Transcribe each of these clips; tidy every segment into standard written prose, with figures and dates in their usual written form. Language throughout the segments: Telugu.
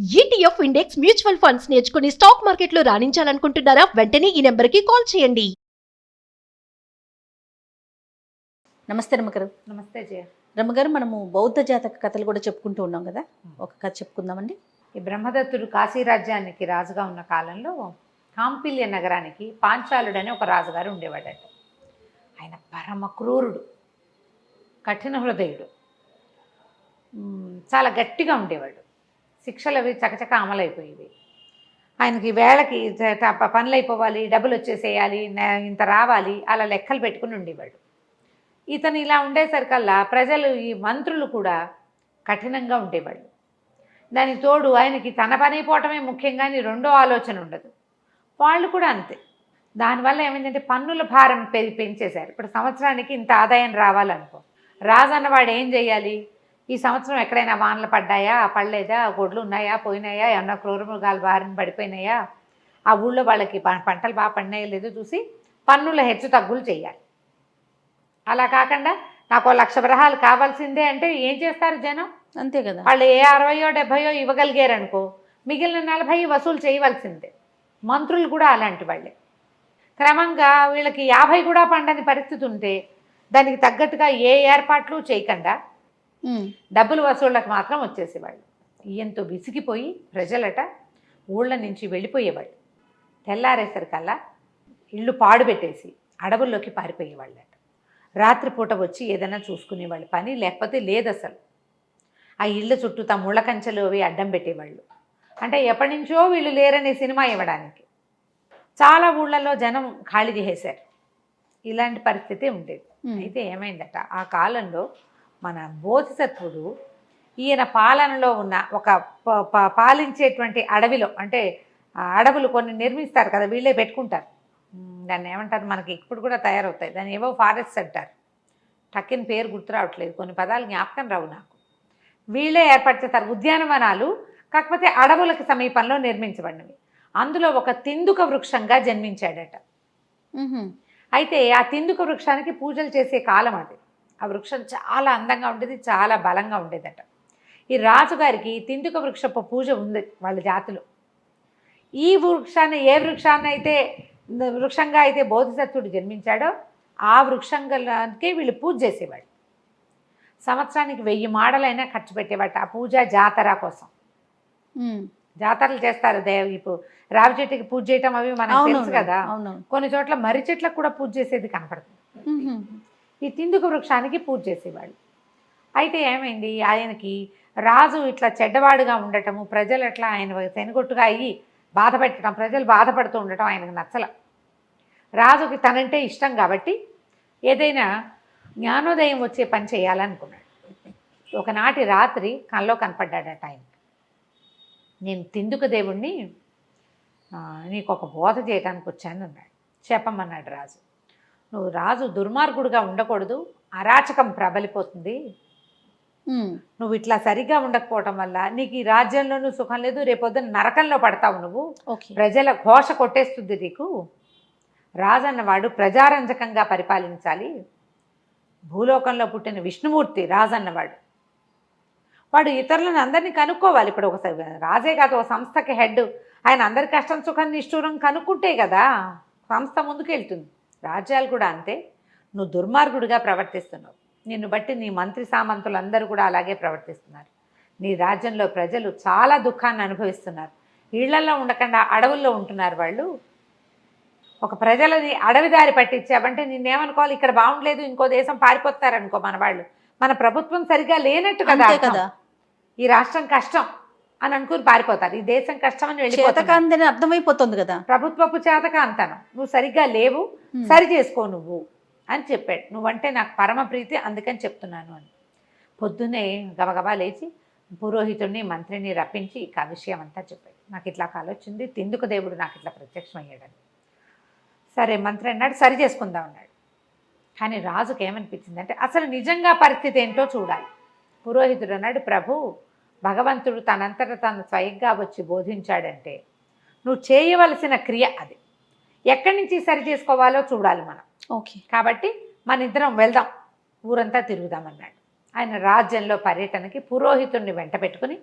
ఈటీఎఫ్ ఇండెక్స్ మ్యూచువల్ ఫండ్స్ నేర్చుకుని స్టాక్ మార్కెట్లో రాణించాలనుకుంటున్నారా? వెంటనే ఈ నెంబర్కి కాల్ చేయండి. నమస్తే రమ్మగారు. నమస్తే జయ. రమ్మగారు, మనము బౌద్ధ జాతక కథలు కూడా చెప్పుకుంటూ ఉన్నాం కదా, ఒక కథ చెప్పుకుందామండి. ఈ బ్రహ్మదత్తుడు కాశీ రాజ్యానికి రాజుగా ఉన్న కాలంలో కాంపిల్య నగరానికి పాంచాలుడని ఒక రాజుగారు ఉండేవాడట. ఆయన పరమ క్రూరుడు, కఠిన హృదయుడు, చాలా గట్టిగా ఉండేవాడు. శిక్షలు అవి చకచక అమలైపోయేవి. ఆయనకి వేళకి పనులు అయిపోవాలి, డబ్బులు వచ్చేసేయాలి, ఇంత రావాలి, అలా లెక్కలు పెట్టుకుని ఉండేవాడు. ఇతను ఇలా ఉండేసరికల్లా ప్రజలు, ఈ మంత్రులు కూడా కఠినంగా ఉండేవాళ్ళు. దానికి తోడు ఆయనకి తన పని అయిపోవటమే ముఖ్యంగా రెండో ఆలోచన ఉండదు. వాళ్ళు కూడా అంతే. దానివల్ల ఏమైందంటే పన్నుల భారం పెంచేశారు. ఇప్పుడు సంవత్సరానికి ఇంత ఆదాయం రావాలనుకో, రాజు అన్నవాడు ఏం చేయాలి? ఈ సంవత్సరం ఎక్కడైనా వానలు పడ్డాయా, పడలేదా, గొడ్లు ఉన్నాయా, పోయినాయా, ఏమన్నా క్రూరమృగాలు బారిన పడిపోయినాయా, ఆ ఊళ్ళో వాళ్ళకి పంటలు బాగా పడినాయో లేదో చూసి పన్నుల హెచ్చు తగ్గులు చేయాలి. అలా కాకుండా నాకు 1,00,000 వరహాలు కావాల్సిందే అంటే ఏం చేస్తారు జనం? అంతే కదా. వాళ్ళు ఏ 60యో 70యో ఇవ్వగలిగారు అనుకో, మిగిలిన 40 వసూలు చేయవలసిందే. మంత్రులు కూడా అలాంటి వాళ్ళే. క్రమంగా వీళ్ళకి 50 కూడా పండని పరిస్థితి ఉంటే దానికి తగ్గట్టుగా ఏ ఏర్పాట్లు చేయకుండా డబ్బులు వసూళ్ళకి మాత్రం వచ్చేసేవాళ్ళు. ఈయంతో విసిగిపోయి ప్రజలట ఊళ్ళ నుంచి వెళ్ళిపోయేవాళ్ళు. తెల్లారేసరికల్లా ఇళ్ళు పాడుపెట్టేసి అడవుల్లోకి పారిపోయేవాళ్ళట. రాత్రిపూట వచ్చి ఏదైనా చూసుకునేవాళ్ళు, పని లేకపోతే లేదు అసలు. ఆ ఇళ్ళ చుట్టూ తమ ముళ్ళ కంచెలు అవి అడ్డం పెట్టేవాళ్ళు. అంటే ఎప్పటి నుంచో వీళ్ళు లేరనే సినిమా ఇవ్వడానికి. చాలా ఊళ్ళల్లో జనం ఖాళీ చేసేశారు. ఇలాంటి పరిస్థితి ఉండేది. అయితే ఏమైందట, ఆ కాలంలో మన బోధిసత్వుడు ఈయన పాలనలో ఉన్న ఒక పాలించేటువంటి అడవిలో, అంటే అడవులు కొన్ని నిర్మిస్తారు కదా, వీళ్ళే పెట్టుకుంటారు. దాన్ని ఏమంటారు, మనకి ఇప్పుడు కూడా తయారవుతాయి, దాన్ని ఏవో ఫారెస్ట్ అంటారు. టక్కిన పేరు గుర్తు రావట్లేదు, కొన్ని పదాలు జ్ఞాపకం రావు నాకు. వీళ్ళే ఏర్పాటు చేస్తారు ఉద్యానవనాలు, కాకపోతే అడవులకు సమీపంలో నిర్మించబడినవి. అందులో ఒక తిందుక వృక్షంగా జన్మించాడట. అయితే ఆ తిందుక వృక్షానికి పూజలు చేసే కాలం అది. ఆ వృక్షం చాలా అందంగా ఉండేది, చాలా బలంగా ఉండేదట. ఈ రాజుగారికి తిందుక వృక్షపు పూజ ఉంది వాళ్ళ జాతిలో. ఈ వృక్షాన్ని, ఏ వృక్షంగా అయితే బోధిసత్వుడు జన్మించాడో ఆ వృక్షంగానికి వీళ్ళు పూజ చేసేవాళ్ళు. సంవత్సరానికి 1000 మాడలైనా ఖర్చు పెట్టేవాట ఆ పూజ జాతర కోసం. జాతరలు చేస్తారు. ఇప్పుడు రావి చెట్టుకి పూజ చేయటం అవి మనకు తెలుసు కదా. కొన్ని చోట్ల మర్రి చెట్లకు కూడా పూజ చేసేది కనపడుతుంది. ఈ తిందుక వృక్షానికి పూజ చేసేవాళ్ళు. అయితే ఏమైంది, ఆయనకి రాజు ఇట్లా చెడ్డవాడుగా ఉండటము, ప్రజలు అట్లా ఆయన శనగొట్టుగా అయ్యి బాధపెట్టడం, ప్రజలు బాధపడుతూ ఉండటం ఆయనకు నచ్చల. రాజుకి తనంటే ఇష్టం కాబట్టి ఏదైనా జ్ఞానోదయం వచ్చే పని చేయాలనుకున్నాడు. ఒకనాటి రాత్రి కల్లో కనపడ్డాడట ఆయన. నేను తిందుక దేవుణ్ణి, నీకు ఒక బోధ చేయడానికి వచ్చాను అన్నాడు. చెప్పమన్నాడు రాజు. నువ్వు రాజు దుర్మార్గుడుగా ఉండకూడదు, అరాచకం ప్రబలిపోతుంది. నువ్వు ఇట్లా సరిగా ఉండకపోవటం వల్ల నీకు ఈ రాజ్యంలోనూ సుఖం లేదు, రేపొద్దున నరకంలో పడతావు నువ్వు. ప్రజల ఘోష కొట్టేస్తుంది నీకు. రాజు అన్నవాడు ప్రజారంజకంగా పరిపాలించాలి. భూలోకంలో పుట్టిన విష్ణుమూర్తి రాజు అన్నవాడు. వాడు ఇతరులను అందరినీ కనుక్కోవాలి. ఇప్పుడు ఒకసారి రాజే కాదు, ఒక సంస్థకి హెడ్. ఆయన అందరి కష్టం సుఖం నిష్ఠూరం కనుక్కుంటే కదా సంస్థ ముందుకెళ్తుంది. రాజ్యాలు కూడా అంతే. నువ్వు దుర్మార్గుడిగా ప్రవర్తిస్తున్నావు. నిన్ను బట్టి నీ మంత్రి సామంతులందరూ కూడా అలాగే ప్రవర్తిస్తున్నారు. నీ రాజ్యంలో ప్రజలు చాలా దుఃఖాన్ని అనుభవిస్తున్నారు. ఇళ్లలో ఉండకుండా అడవుల్లో ఉంటున్నారు వాళ్ళు. ఒక ప్రజలని అడవి దారి పట్టించావంటే నిన్నేమనుకోవాలి, ఇక్కడ బాగుండలేదు, ఇంకో దేశం పారిపోతారనుకో మన వాళ్ళు. మన ప్రభుత్వం సరిగా లేనట్టు కదా. ఈ రాష్ట్రం కష్టం అని అనుకుని పారిపోతారు. ఈ దేశం కష్టం అని వెళ్ళిపోతారు. అర్థమైపోతుంది కదా. ప్రభుత్వపు చేతకాంతనం, నువ్వు సరిగ్గా లేవు, సరి చేసుకో నువ్వు అని చెప్పాడు. నువ్వంటే నాకు పరమ ప్రీతి, అందుకని చెప్తున్నాను అని. పొద్దున్నే గబగబా లేచి పురోహితుడిని, మంత్రిని రప్పించి ఇక ఆ విషయం అంతా చెప్పాడు. నాకు ఇట్లా కాలొచ్చింది, తిందుక దేవుడు నాకు ఇట్లా ప్రత్యక్షమయ్యాడని. సరే మంత్రి అన్నాడు, సరి చేసుకుందాం అన్నాడు. కానీ రాజుకి ఏమనిపించిందంటే అసలు నిజంగా పరిస్థితి ఏంటో చూడాలి. పురోహితుడు అన్నాడు, ప్రభు, భగవంతుడు తనంతట తను స్వయంగా వచ్చి బోధించాడంటే నువ్వు చేయవలసిన క్రియ అది. ఎక్కడి నుంచి సరి చేసుకోవాలో చూడాలి మనం. కాబట్టి మన ఇద్దరం వెళ్దాం, ఊరంతా తిరుగుదామన్నాడు. ఆయన రాజ్యంలో పర్యటనకి పురోహితుడిని వెంట పెట్టుకుని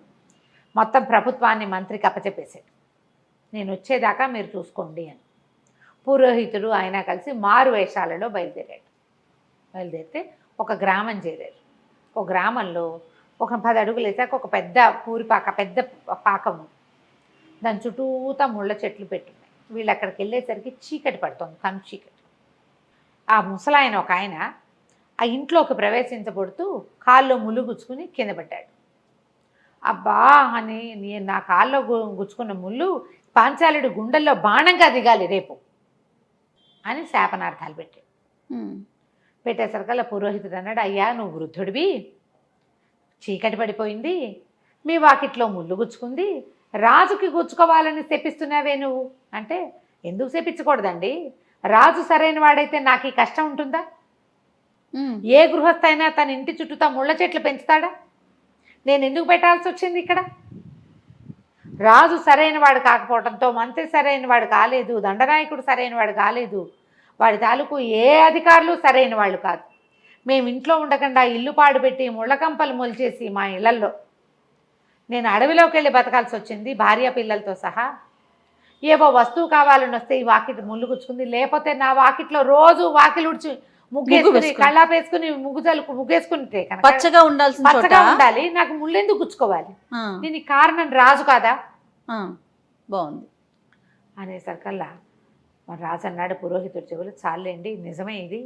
మొత్తం ప్రభుత్వాన్ని మంత్రికి అప్పచెప్పేశాడు. నేను వచ్చేదాకా మీరు చూసుకోండి అని. పురోహితుడు ఆయన కలిసి మారు వేషాలలో బయలుదేరితే ఒక గ్రామం చేరారు. ఒక గ్రామంలో ఒక 10 అడుగులు వేసాక ఒక పెద్ద పూరిపాక, పెద్ద పాకము, దాని చుట్టూతా ముళ్ళ చెట్లు పెట్టున్నాయి. వీళ్ళు అక్కడికి వెళ్ళేసరికి చీకటి పడుతుంది, కను చీకటి. ఆ ముసలాయన ఒక ఆయన ఆ ఇంట్లోకి ప్రవేశించబడుతూ కాల్లో ముళ్ళు గుచ్చుకుని కింద పడ్డాడు. అబ్బా అని, నేను నా కాల్లో గుచ్చుకున్న ముళ్ళు పాంచాలుడి గుండెల్లో బాణంగా దిగాలి రేపు అని శాపనార్థాలు పెట్టేసరికల్లా పురోహితుడు అన్నాడు, అయ్యా నువ్వు వృద్ధుడివి, చీకటి పడిపోయింది, మీ వాకిట్లో ముళ్ళు గుచ్చుకుంది, రాజుకి గుచ్చుకోవాలని శపిస్తున్నావే నువ్వు అంటే, ఎందుకు శపించకూడదండి, రాజు సరైన వాడైతే నాకు ఈ కష్టం ఉంటుందా? ఏ గృహస్థైనా తన ఇంటి చుట్టూతా ముళ్ళ చెట్లు పెంచుతాడా? నేను ఎందుకు పెట్టాల్సి వచ్చింది ఇక్కడ? రాజు సరైన వాడు కాకపోవడంతో మంత్రి సరైన వాడు కాలేదు, దండనాయకుడు సరైన వాడు కాలేదు, వాడి తాలూకు ఏ అధికారులు సరైన వాళ్ళు కాదు. మేము ఇంట్లో ఉండకుండా ఇల్లు పాడుపెట్టి ముళ్ళకంపలు మొలిచేసి మా ఇళ్లల్లో నేను అడవిలోకి వెళ్ళి బతకాల్సి వచ్చింది, భార్య పిల్లలతో సహా. ఏవో వస్తువు కావాలని వస్తే ఈ వాకిట్ ముళ్ళు గుచ్చుకుంది, లేకపోతే నా వాకిట్లో రోజు వాకిలు ఉడిచి ముగ్గేసుకుని కళ్ళాపేసుకుని ముగ్గేసుకుంటే పచ్చగా ఉండాలి, నాకు ముళ్ళు ఎందుకు గుచ్చుకోవాలి? దీనికి కారణం రాజు కాదా? బాగుంది అనేసరికల్లా మరి రాజు అన్నాడు పురోహితుడి చెవులు, చాలండి నిజమే ఇది,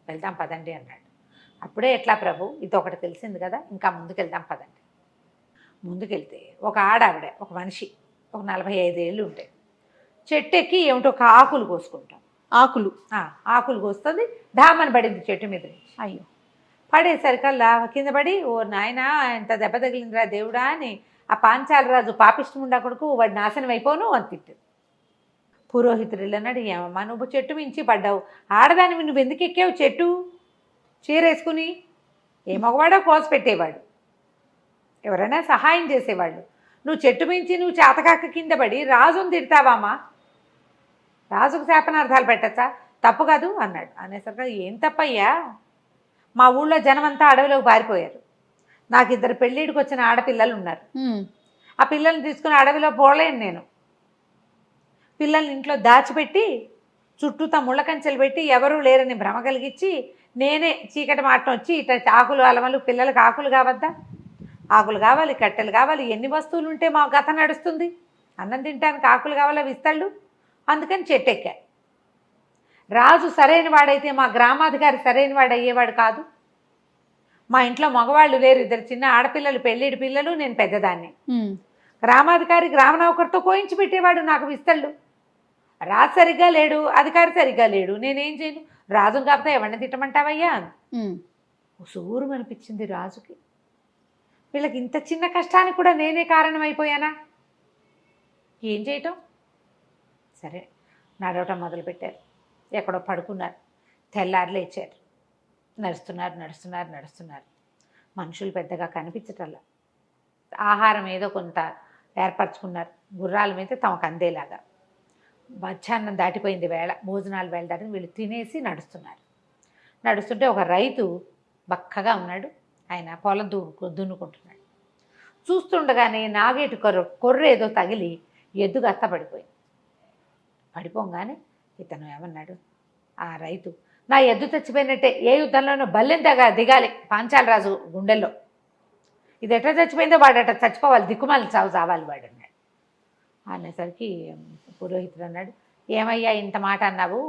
వెళ్దాం పదండి అన్నాడు. అప్పుడే ఎట్లా ప్రభు, ఇది ఒకటి తెలిసింది కదా, ఇంకా ముందుకెళ్దాం పదండి. ముందుకెళ్తే ఒక ఆడావిడ, ఒక మనిషి, ఒక 45 ఏళ్ళు ఉంటాయి, చెట్టు ఎక్కి ఏమిటో ఒక ఆకులు కోసుకుంటాం. ఆకులు కోస్తుంది, డామని పడింది చెట్టు మీద నుంచి. అయ్యో, పడేసరికల్లా కింద పడి, ఓ నాయన ఎంత దెబ్బ తగిలిందిరా దేవుడా అని ఆ పాంచాల రాజు పాపిష్టముండా కొడుకు వాడు నాశనం అయిపోను అని తిట్టు. పురోహితుడు అన్నాడు, ఏమమ్మా నువ్వు చెట్టు మించి పడ్డావు, ఆడదానివి నువ్వు ఎందుకు ఎక్కావు చెట్టు? చీరేసుకుని ఏ మగవాడో కోసి పెట్టేవాడు, ఎవరైనా సహాయం చేసేవాళ్ళు, నువ్వు చెట్టు మించి నువ్వు చేతకాక కింద పడి రాజుని తిడతావామా? రాజుకు శాపనార్థాలు పెట్టచ్చా? తప్పు కాదు అన్నాడు. అనేసరికి ఏం తప్పయ్యా, మా ఊళ్ళో జనం అంతా అడవిలోకి పారిపోయారు, నాకు 2 పెళ్ళిడికి వచ్చిన ఆడపిల్లలు ఉన్నారు, ఆ పిల్లల్ని తీసుకుని అడవిలో పోలేను నేను, పిల్లల్ని ఇంట్లో దాచిపెట్టి చుట్టూతా ముళ్ళ కంచెలు పెట్టి ఎవరూ లేరని భ్రమ కలిగించి నేనే చీకటి మాటం వచ్చి ఇట్లా ఆకులు అలమలు, పిల్లలకు ఆకులు కావద్దా? ఆకులు కావాలి, కట్టెలు కావాలి, ఎన్ని వస్తువులు ఉంటే మా గత నడుస్తుంది? అన్నం తినడానికి ఆకులు కావాలా, విస్తళ్ళు, అందుకని చెట్టు ఎక్కా. రాజు సరైన వాడైతే మా గ్రామాధికారి సరైన వాడు అయ్యేవాడు కాదు. మా ఇంట్లో మగవాళ్ళు లేరు, 2 చిన్న ఆడపిల్లలు, పెళ్ళిడి పిల్లలు, నేను పెద్దదాన్ని. గ్రామాధికారి గ్రామ నౌకరితో కోయించి పెట్టేవాడు నాకు విస్తళ్ళు. రాజు సరిగ్గా లేడు, అధికారి సరిగ్గా లేడు, నేనేం చేయను? రాజును కాకపోతే ఎవరిని తిట్టమంటావయ్యా? సూరు అనిపించింది రాజుకి, వీళ్ళకి ఇంత చిన్న కష్టానికి కూడా నేనే కారణమైపోయానా? ఏం చేయటం? సరే నడవటం మొదలుపెట్టారు, ఎక్కడో పడుకున్నారు, తెల్లారు లేచారు, నడుస్తున్నారు. మనుషులు పెద్దగా కనిపించటల్లా, ఆహారం ఏదో కొంత ఏర్పరచుకున్నారు, గుర్రాల మీద తమకు అందేలాగా. మధ్యాహ్నం దాటిపోయింది వేళ, భోజనాల వేళ దాటి వీళ్ళు తినేసి నడుస్తుంటే ఒక రైతు బక్కగా ఉన్నాడు, ఆయన పొలం దున్నుకుంటున్నాడు. చూస్తుండగానే నాగేటు కొర్ర ఏదో తగిలి ఎద్దు గత్త పడిపోగానే ఇతను ఏమన్నాడు, ఆ రైతు, నా ఎద్దు చచ్చిపోయినట్టే, ఏ యుద్ధంలోనూ బల్లెంతగా దిగాలి పాంచాల రాజు గుండెల్లో, ఇది ఎట్లా చచ్చిపోయిందో వాడట చచ్చిపోవాలి, దిక్కుమాలి చావాలి వాడు అన్నాడు. అనేసరికి పురోహితుడు అన్నాడు, ఏమయ్యా ఇంత మాట అన్నావు,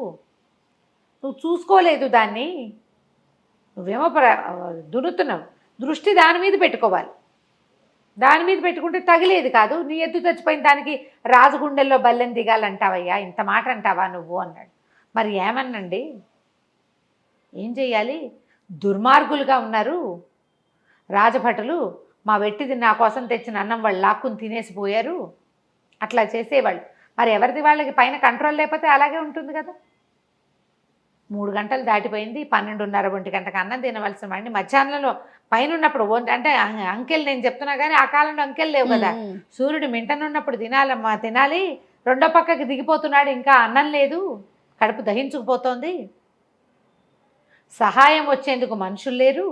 నువ్వు చూసుకోలేదు దాన్ని, నువ్వేమో దున్నుతున్నావు, దృష్టి దాని మీద పెట్టుకోవాలి, దాని మీద పెట్టుకుంటే తగిలేది కాదు, నీ ఎద్దు చచ్చిపోయిన దానికి రాజుగుండెల్లో బల్లెం దిగాలంటావయ్యా, ఇంత మాట అంటావా నువ్వు అన్నాడు. మరి ఏమనండి, ఏం చెయ్యాలి, దుర్మార్గులుగా ఉన్నారు రాజభటులు, మా వెట్టిది నా కోసం తెచ్చిన అన్నం వాళ్ళు లాక్కుని తినేసిపోయారు, అట్లా చేసేవాళ్ళు, మరి ఎవరిది వాళ్ళకి పైన కంట్రోల్ లేకపోతే అలాగే ఉంటుంది కదా. 3 గంటలు దాటిపోయింది, 12:30 1 గంటకు అన్నం తినవలసిన వాడిని మధ్యాహ్నంలో పైన ఉన్నప్పుడు అంటే అంకెల్ నేను చెప్తున్నా కానీ ఆ కాలంలో అంకెల్ లేవు కదా, సూర్యుడు మింటనున్నప్పుడు తినాలి, రెండో పక్కకి దిగిపోతున్నాడు, ఇంకా అన్నం లేదు, కడుపు దహించుకుపోతోంది, సహాయం వచ్చేందుకు మనుషులు లేరు,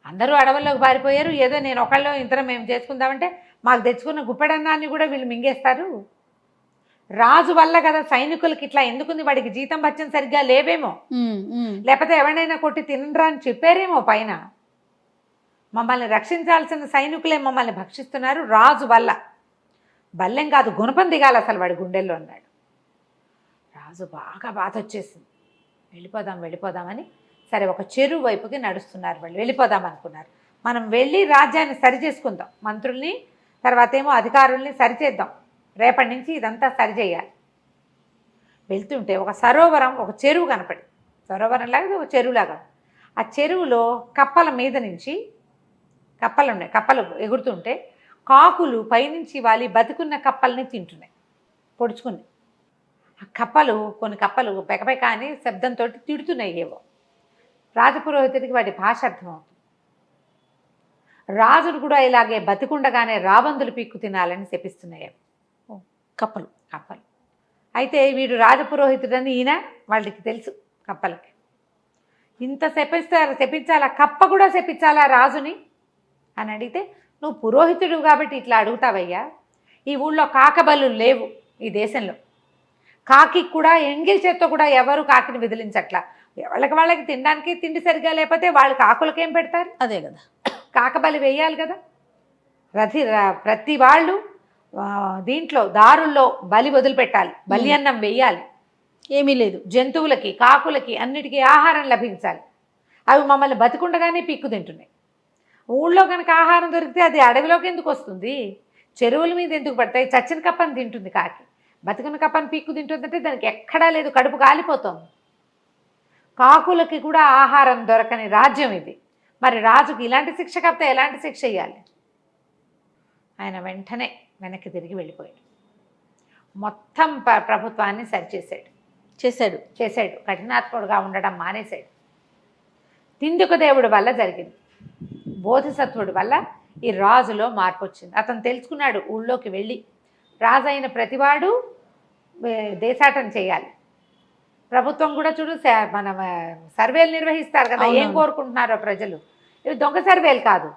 అందరూ అడవుల్లోకి పారిపోయారు. ఏదో నేను ఒకళ్ళు ఇద్దరం మేము చేసుకుందామంటే మాకు తెచ్చుకున్న గుప్పెడన్నాన్ని కూడా వీళ్ళు మింగేస్తారు. రాజు వల్ల కదా సైనికులకి ఇట్లా ఎందుకుంది, వాడికి జీతం బచ్చం సరిగ్గా లేవేమో, లేకపోతే ఎవరైనా కొట్టి తినరా అని చెప్పారేమో పైన. మమ్మల్ని రక్షించాల్సిన సైనికులే మమ్మల్ని భక్షిస్తున్నారు రాజు వల్ల. బల్లెం కాదు గుణపం దిగాలి అసలు వాడి గుండెల్లో అన్నాడు. రాజు బాగా బాధ వచ్చేసింది. వెళ్ళిపోదామని సరే ఒక చెరువు వైపుకి నడుస్తున్నారు వాళ్ళు. వెళ్ళిపోదాం అనుకున్నారు. మనం వెళ్ళి రాజ్యాన్ని సరి చేసుకుందాం, మంత్రుల్ని తర్వాత ఏమో అధికారుల్ని సరిచేద్దాం, రేపటి నుంచి ఇదంతా సరిచేయాలి. వెళ్తుంటే ఒక సరోవరం, ఒక చెరువు కనపడి, సరోవరం లాగా ఒక చెరువులాగా. ఆ చెరువులో కప్పల మీద నుంచి కప్పలు ఉన్నాయి, కప్పలు ఎగురుతుంటే కాకులు పైనుంచి వాలి బతుకున్న కప్పల్ని తింటున్నాయి, పొడుచుకుని. ఆ కప్పలు, కొన్ని కప్పలు పెకపెక అని శబ్దంతో తిడుతున్నాయి ఏవో. రాజపురోహితుడికి వాటి భాష అర్థమవుతుంది. రాజును కూడా ఇలాగే బతికుండగానే రాబందులు పీక్కు తినాలని శపిస్తున్నాయి కప్పలు. అయితే వీడు రాజపురోహితుడని ఈయన వాళ్ళకి తెలుసు కప్పలకి. ఇంత శపించాలా, కప్ప కూడా శపించాలా రాజుని అని అడిగితే, నువ్వు పురోహితుడు కాబట్టి ఇట్లా అడుగుతావయ్యా. ఈ ఊళ్ళో కాకబలు లేవు ఈ దేశంలో. కాకి కూడా ఎంగిల్ చేత్తో కూడా ఎవరు కాకిని విదిలించట్లా. వాళ్ళకి తినడానికి తిండి సరిగా లేకపోతే వాళ్ళు కాకులకేం పెడతారు? అదే కదా, కాకబలి వేయాలి కదా. ప్రతి వాళ్ళు దీంట్లో దారుల్లో బలి వదిలిపెట్టాలి, బలి అన్నం వేయాలి. ఏమీ లేదు, జంతువులకి కాకులకి అన్నిటికీ ఆహారం లభించాలి. అవి మమ్మల్ని బతికుండగానే పీక్కు తింటున్నాయి. ఊళ్ళో కనుక ఆహారం దొరికితే అది అడవిలోకి ఎందుకు వస్తుంది, చెరువుల మీద ఎందుకు పడతాయి? చచ్చిన కప్పని తింటుంది కాకి, బతికున్న కప్పని పీక్కు తింటుందంటే దానికి ఎక్కడా లేదు, కడుపు కాలిపోతుంది. కాకులకి కూడా ఆహారం దొరకని రాజ్యం ఇది. మరి రాజుకి ఇలాంటి శిక్ష కాకపోతే ఎలాంటి శిక్ష ఇవ్వాలి? ఆయన వెంటనే వెనక్కి తిరిగి వెళ్ళిపోయాడు. మొత్తం ప్రభుత్వాన్ని సరిచేశాడు. కఠినాత్ముడుగా ఉండడం మానేశాడు. తిందుకు దేవుడి వల్ల జరిగింది, బోధిసత్వుడి వల్ల ఈ రాజులో మార్పు వచ్చింది. అతను తెలుసుకున్నాడు, ఊళ్ళోకి వెళ్ళి రాజు అయిన ప్రతివాడు దేశాటన చేయాలి. ప్రభుత్వం కూడా చూడు, మన సర్వేలు నిర్వహిస్తారు కదా, ఏం కోరుకుంటున్నారో ప్రజలు. ఇవి దొంగ సర్వేలు కాదు,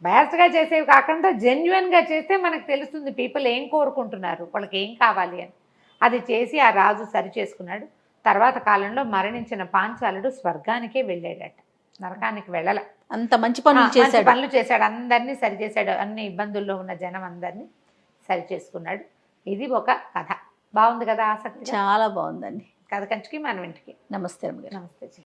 బయాస్గా చేసేవి కాకుండా జెన్యున్గా చేస్తే మనకు తెలుస్తుంది పీపుల్ ఏం కోరుకుంటున్నారు, వాళ్ళకి ఏం కావాలి అని. అది చేసి ఆ రాజు సరి చేసుకున్నాడు. తర్వాత కాలంలో మరణించిన పాంచాలుడు స్వర్గానికే వెళ్ళాడట, నరకానికి వెళ్ళాల. అంత మంచి పనులు చేశాడు, అందరినీ సరి చేశాడు. అన్ని ఇబ్బందుల్లో ఉన్న జనం అందరినీ సరి చేసుకున్నాడు. ఇది ఒక కథ. బాగుంది కదా, ఆసక్తి. చాలా బాగుందండి. కథ కంచికి మన ఇంటికి. నమస్తే. నమస్తే.